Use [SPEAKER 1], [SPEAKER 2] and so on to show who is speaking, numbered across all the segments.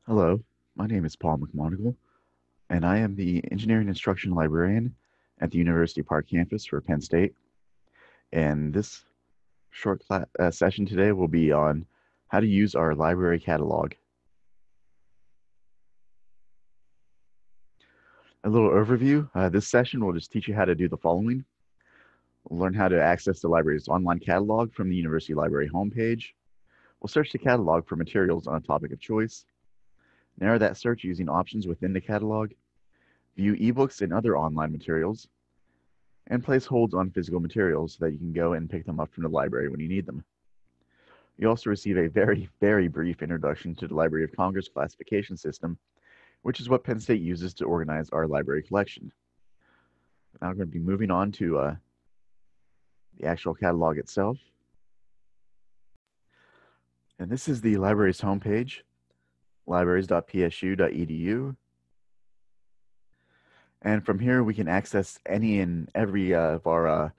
[SPEAKER 1] Hello, my name is Paul McMonagle, and I am the Engineering Instruction Librarian at the University Park campus for Penn State. And this session today will be on how to use our library catalog. A little overview, this session will just teach you how to do the following. We'll learn how to access the library's online catalog from the University Library homepage. We'll search the catalog for materials on a topic of choice, narrow that search using options within the catalog, view ebooks and other online materials, and place holds on physical materials so that you can go and pick them up from the library when you need them. You also receive a very, very brief introduction to the Library of Congress classification system, which is what Penn State uses to organize our library collection. Now I'm going to be moving on to the actual catalog itself. And this is the library's homepage, libraries.psu.edu. And from here, we can access any and every of our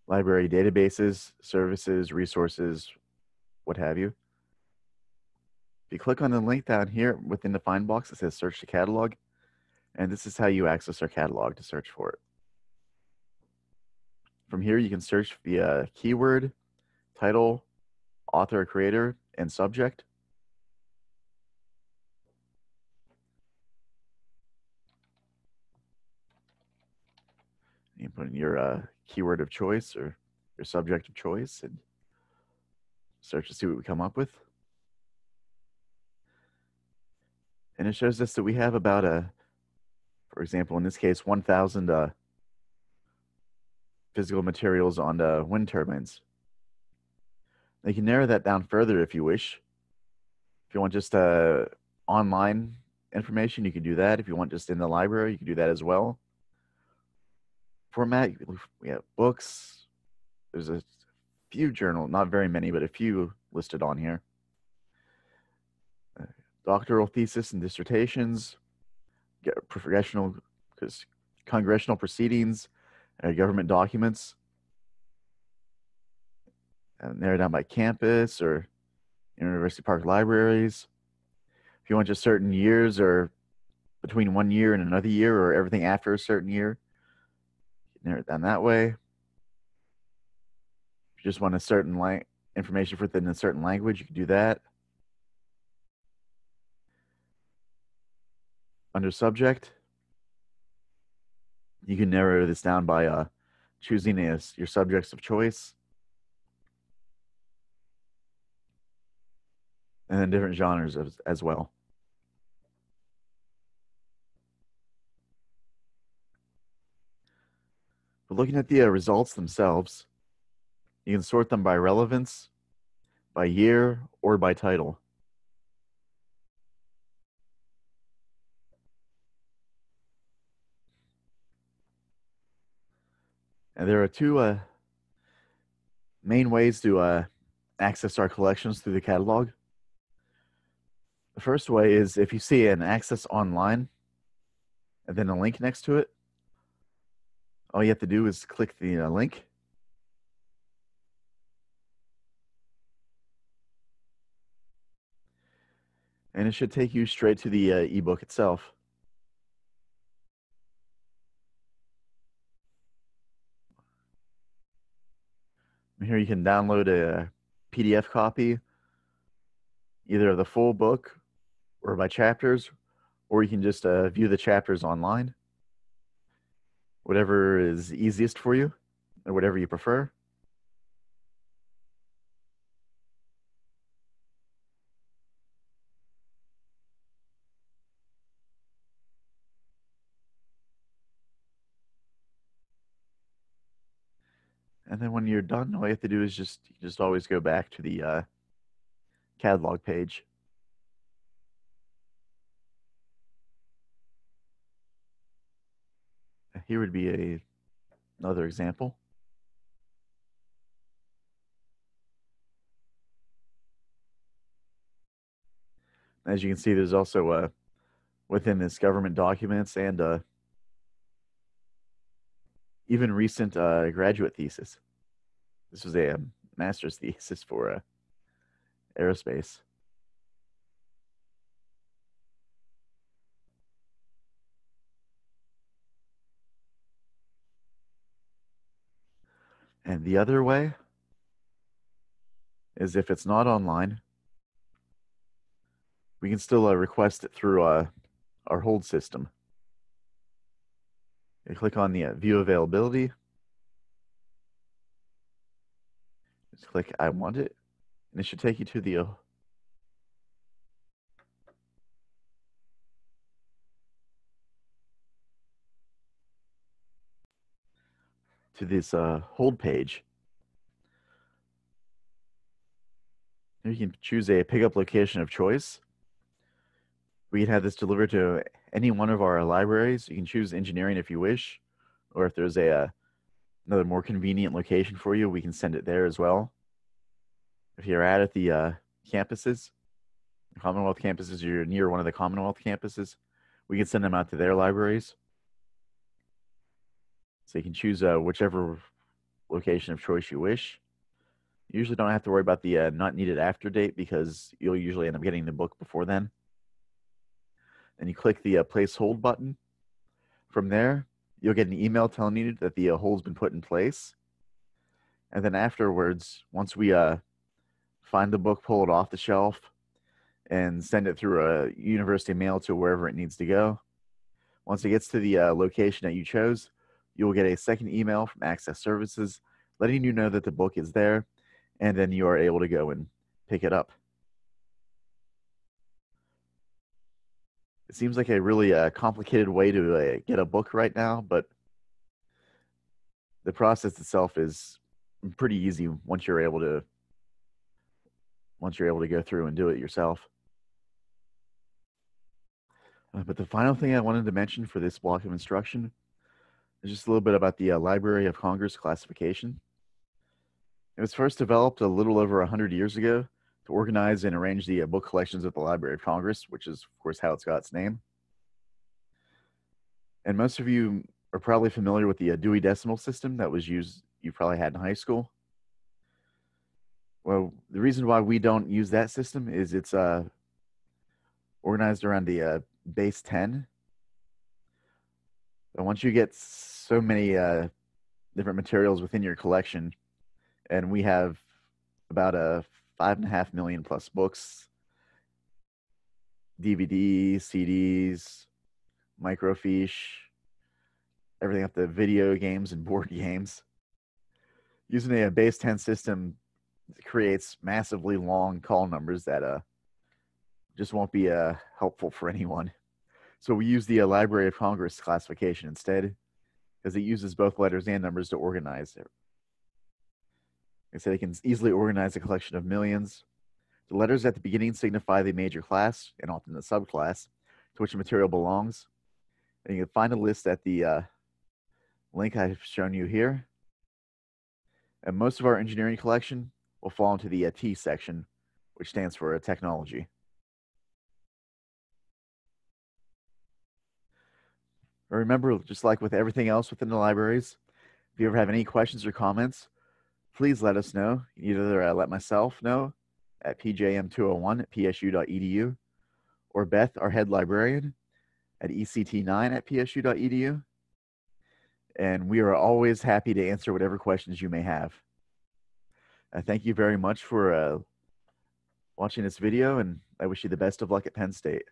[SPEAKER 1] library databases, services, resources, what have you. If you click on the link down here within the find box, it says search the catalog. And this is how you access our catalog to search for it. From here, you can search via keyword, title, author, creator, and subject. You put in your keyword of choice or your subject of choice and search to see what we come up with. And it shows us that we have about for example, in this case, 1,000 physical materials on the wind turbines. You can narrow that down further if you wish. If you want just online information, you can do that. If you want just in the library, you can do that as well. Format, we have books. There's a few journals, not very many, but a few listed on here. Doctoral thesis and dissertations, congressional proceedings, government documents, narrowed down by campus or University Park libraries. If you want just certain years or between 1 year and another year or everything after a certain year, narrow it down that way. If you just want a certain information within a certain language, you can do that. Under subject, you can narrow this down by choosing your subjects of choice. And then different genres as well. But looking at the results themselves, you can sort them by relevance, by year, or by title. And there are two main ways to access our collections through the catalog. The first way is if you see an access online and then a link next to it, all you have to do is click the link. And it should take you straight to the ebook itself. Here you can download a PDF copy, either of the full book or by chapters, or you can just view the chapters online. Whatever is easiest for you, or whatever you prefer. And then when you're done, all you have to do is just always go back to the catalog page. Here would be another example. As you can see, there's also within this government documents and even recent graduate thesis. This was a master's thesis for aerospace. And the other way is if it's not online, we can still request it through our hold system. You click on the view availability. Just click I want it, and it should take you to the this hold page. You can choose a pickup location of choice. We can have this delivered to any one of our libraries. You can choose engineering if you wish, or if there's another more convenient location for you, we can send it there as well. If you're at the campuses, the Commonwealth campuses, you're near one of the Commonwealth campuses, we can send them out to their libraries. So you can choose whichever location of choice you wish. You usually don't have to worry about the not needed after date because you'll usually end up getting the book before then. Then you click the place hold button. From there, you'll get an email telling you that the hold's been put in place. And then afterwards, once we find the book, pull it off the shelf, and send it through a university mail to wherever it needs to go. Once it gets to the location that you chose, you'll get a second email from Access Services letting you know that the book is there, and then you are able to go and pick it up. It seems like a really complicated way to get a book right now, but the process itself is pretty easy once you're able to go through and do it yourself. But the final thing I wanted to mention for this block of instruction is just a little bit about the Library of Congress classification. It was first developed a little over 100 years ago to organize and arrange the book collections at the Library of Congress, which is, of course, how it's got its name. And most of you are probably familiar with the Dewey Decimal System that was used, you probably had in high school. Well, the reason why we don't use that system is it's organized around the base 10. And once you get so many different materials within your collection, and we have about 5.5 million plus books, DVDs, CDs, microfiche, everything up to video games and board games. Using a base 10 system creates massively long call numbers that just won't be helpful for anyone. So we use the Library of Congress classification instead, because it uses both letters and numbers to organize it. Like I said, it can easily organize a collection of millions. The letters at the beginning signify the major class and often the subclass to which the material belongs. And you can find a list at the link I've shown you here. And most of our engineering collection will fall into the T section, which stands for technology. Remember, just like with everything else within the libraries, if you ever have any questions or comments, please let us know. Either let myself know at pjm201@psu.edu, or Beth, our head librarian, at ect9@psu.edu. And we are always happy to answer whatever questions you may have. Thank you very much for watching this video, and I wish you the best of luck at Penn State.